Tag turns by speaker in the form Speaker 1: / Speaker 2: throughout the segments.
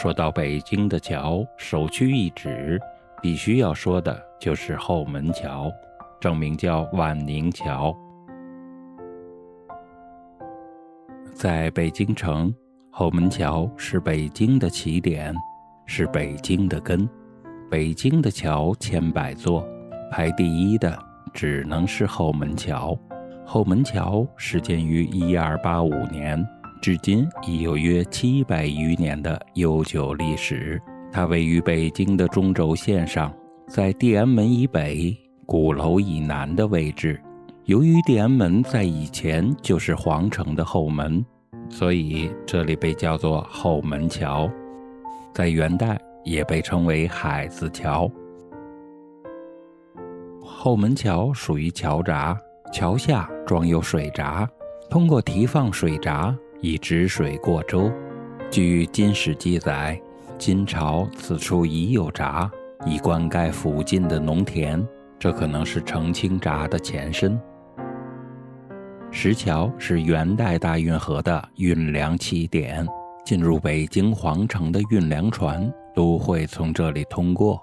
Speaker 1: 说到北京的桥，首屈一指，必须要说的就是后门桥，正名叫万宁桥。在北京城，后门桥是北京的起点，是北京的根。北京的桥千百座，排第一的只能是后门桥。后门桥始建于1285年，至今已有约700余年的悠久历史。它位于北京的中轴线上，在地安门以北、鼓楼以南的位置。由于地安门在以前就是皇城的后门，所以这里被叫做后门桥。在元代也被称为海子桥。后门桥属于桥闸，桥下装有水闸，通过提放水闸以直水过舟。据《金史》记载，金朝此处已有闸，以灌溉附近的农田，这可能是澄清闸的前身。石桥是元代大运河的运粮起点，进入北京皇城的运粮船都会从这里通过。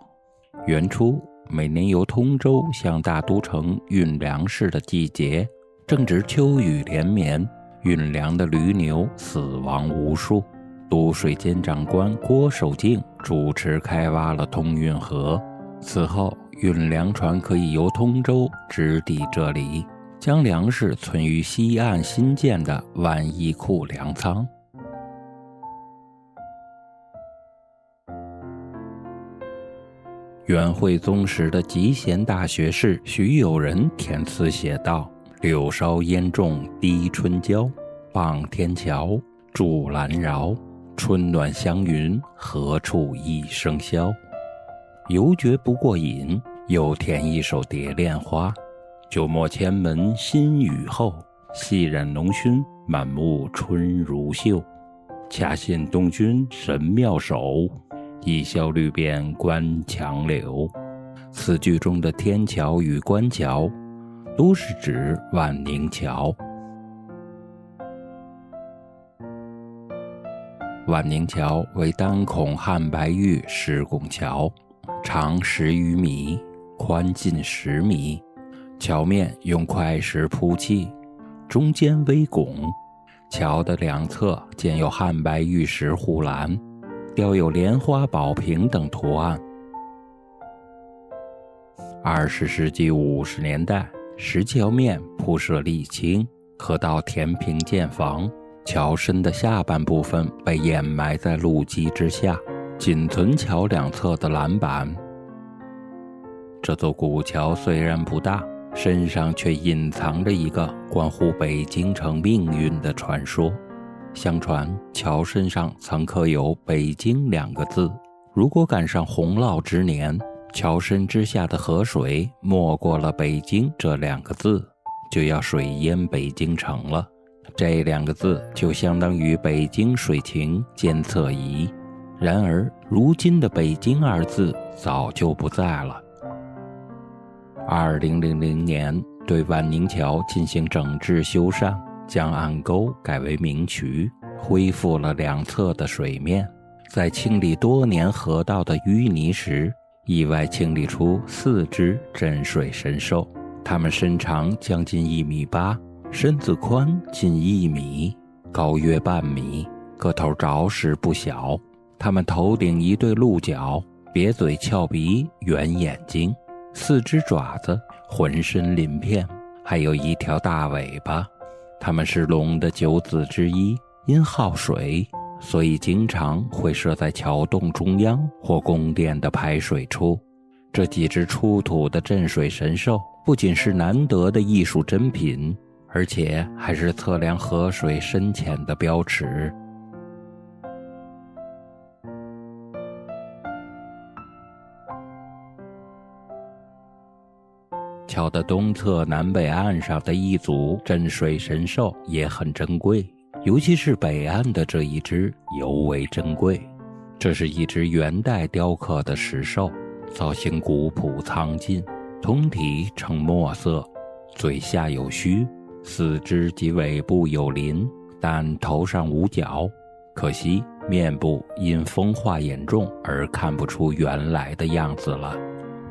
Speaker 1: 元初，每年由通州向大都城运粮食的季节，正值秋雨连绵，运粮的驴牛死亡无数。都水监长官郭守敬主持开挖了通运河，此后运粮船可以由通州直抵这里，将粮食存于西岸新建的万义库粮仓。元惠宗时的集贤大学士徐有仁填词写道：柳梢烟重滴春娇，傍天桥筑兰饶，春暖香云何处一声箫。犹觉不过瘾，又填一首蝶恋花。九陌千门新雨后，细染浓熏满目春如绣。恰信东君神妙手，一箫绿遍关墙柳。此句中的天桥与关桥都是指万宁桥。万宁桥为单孔汉白玉石拱桥，长10余米，宽近10米。桥面用块石铺砌，中间微拱，桥的两侧建有汉白玉石护栏，雕有莲花宝瓶等图案。20世纪50年代，石桥面铺设沥青，河道填平建房，桥身的下半部分被掩埋在路基之下，仅存桥两侧的栏板。这座古桥虽然不大，身上却隐藏着一个关乎北京城命运的传说。相传桥身上曾刻有北京2个字，如果赶上洪涝之年，桥身之下的河水没过了北京这2个字，就要水淹北京城了。这2个字就相当于北京水情监测仪。然而如今的北京2字早就不在了。2000年对万宁桥进行整治修缮，将暗沟改为明渠，恢复了两侧的水面。在清理多年河道的淤泥时，意外清理出4只镇水神兽，它们身长将近1.8米，身子宽近1米，高约半米，个头着实不小。它们头顶一对鹿角，瘪嘴翘鼻，圆眼睛，4只爪子，浑身鳞片，还有一条大尾巴。它们是龙的9子之一，因好水，所以经常会设在桥洞中央或宫殿的排水处。这几只出土的镇水神兽不仅是难得的艺术珍品，而且还是测量河水深浅的标尺。桥的东侧南北岸上的一组镇水神兽也很珍贵，尤其是北岸的这一只尤为珍贵。这是一只元代雕刻的石兽，造型古朴苍劲，通体呈墨色，嘴下有须，4肢及尾部有鳞，但头上无角。可惜面部因风化严重而看不出原来的样子了。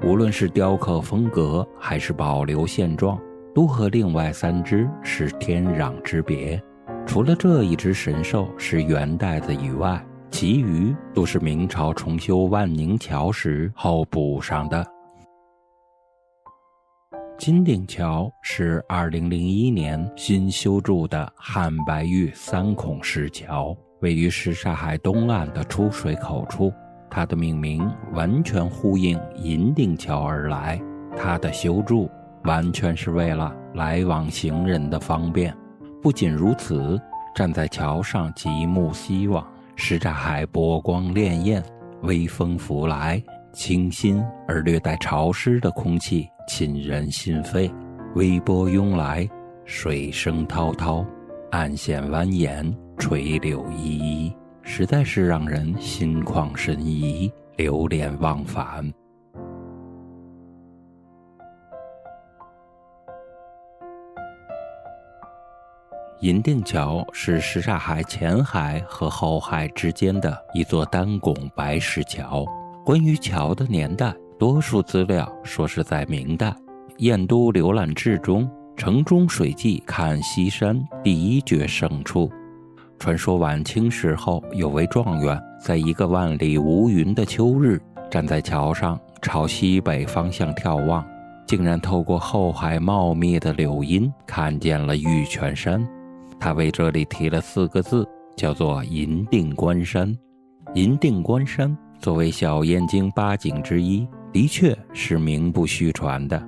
Speaker 1: 无论是雕刻风格还是保留现状，都和另外3只是天壤之别。除了这一只神兽是元代的以外，其余都是明朝重修万宁桥时后补上的。金锭桥是2001年新修筑的汉白玉3孔石桥，位于什刹海东岸的出水口处。它的命名完全呼应银锭桥而来，它的修筑完全是为了来往行人的方便。不仅如此，站在桥上极目西望，什刹海波光潋滟，微风拂来，清新而略带潮湿的空气沁人心肺，微波涌来，水声滔滔，岸线蜿蜒，垂柳依依，实在是让人心旷神怡，流连忘返。银锭桥是什刹海前海和后海之间的一座单拱白石桥。关于桥的年代，多数资料说是在明代。燕都浏览志中，城中水记看西山第一绝胜处。传说晚清时候有位状元，在一个万里无云的秋日，站在桥上朝西北方向眺望，竟然透过后海茂密的柳荫看见了玉泉山。他为这里题了4个字，叫做银锭关山。银锭关山作为小燕京8景之一，的确是名不虚传的。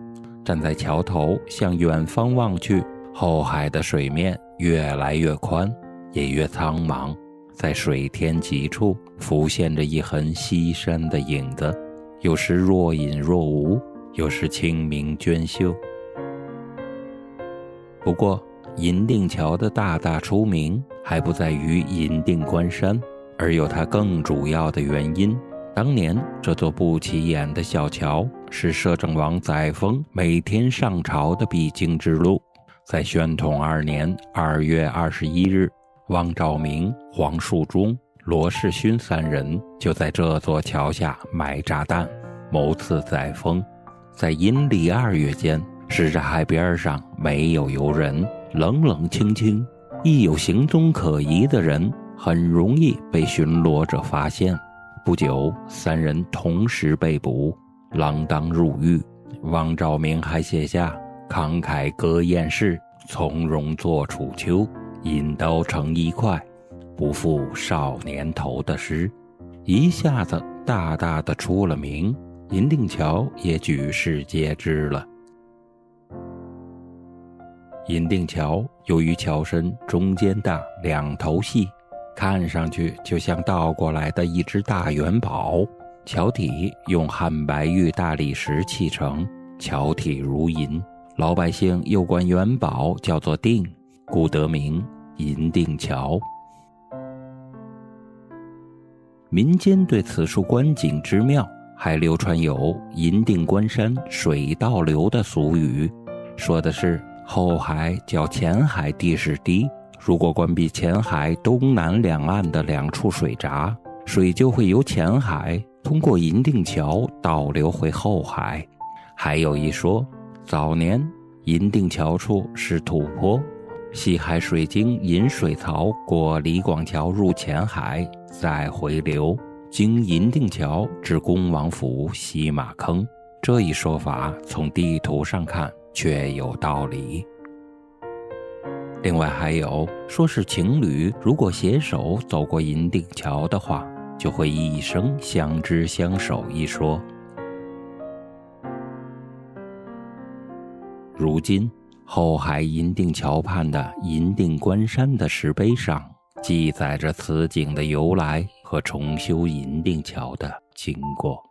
Speaker 1: 站在桥头向远方望去，后海的水面越来越宽，也越苍茫，在水天极处浮现着一痕西山的影子，有时若隐若无，有时清明娟秀。不过银锭桥的大出名还不在于银锭关山，而有它更主要的原因。当年这座不起眼的小桥是摄政王载沣每天上朝的必经之路。在宣统2年2月21日，汪兆铭、黄树忠、罗士勋3人就在这座桥下埋炸弹，谋刺载沣。在阴历2月间，什刹海边上没有游人，冷冷清清，一有行踪可疑的人，很容易被巡逻者发现。不久，3人同时被捕，锒铛入狱。汪兆铭还写下慷慨歌燕市，从容作楚秋，引刀成一块，不负少年头的诗，一下子大大的出了名，银锭桥也举世皆知了。银锭桥由于桥身中间大，2头细，看上去就像倒过来的一只大元宝。桥体用汉白玉大理石砌成，桥体如银，老百姓又管元宝叫做锭，故得名银锭桥。民间对此处观景之妙还流传有银锭关山水倒流的俗语，说的是后海较前海地势低，如果关闭前海东南两岸的2处水闸，水就会由前海通过银锭桥倒流回后海。还有一说，早年银锭桥处是土坡，西海水经引水槽过李广桥入前海，再回流，经银锭桥至恭王府西马坑。这一说法从地图上看确有道理。另外还有说是情侣如果携手走过银锭桥的话，就会一生相知相守一说。如今后海银锭桥畔的银锭关山的石碑上，记载着此景的由来和重修银锭桥的经过。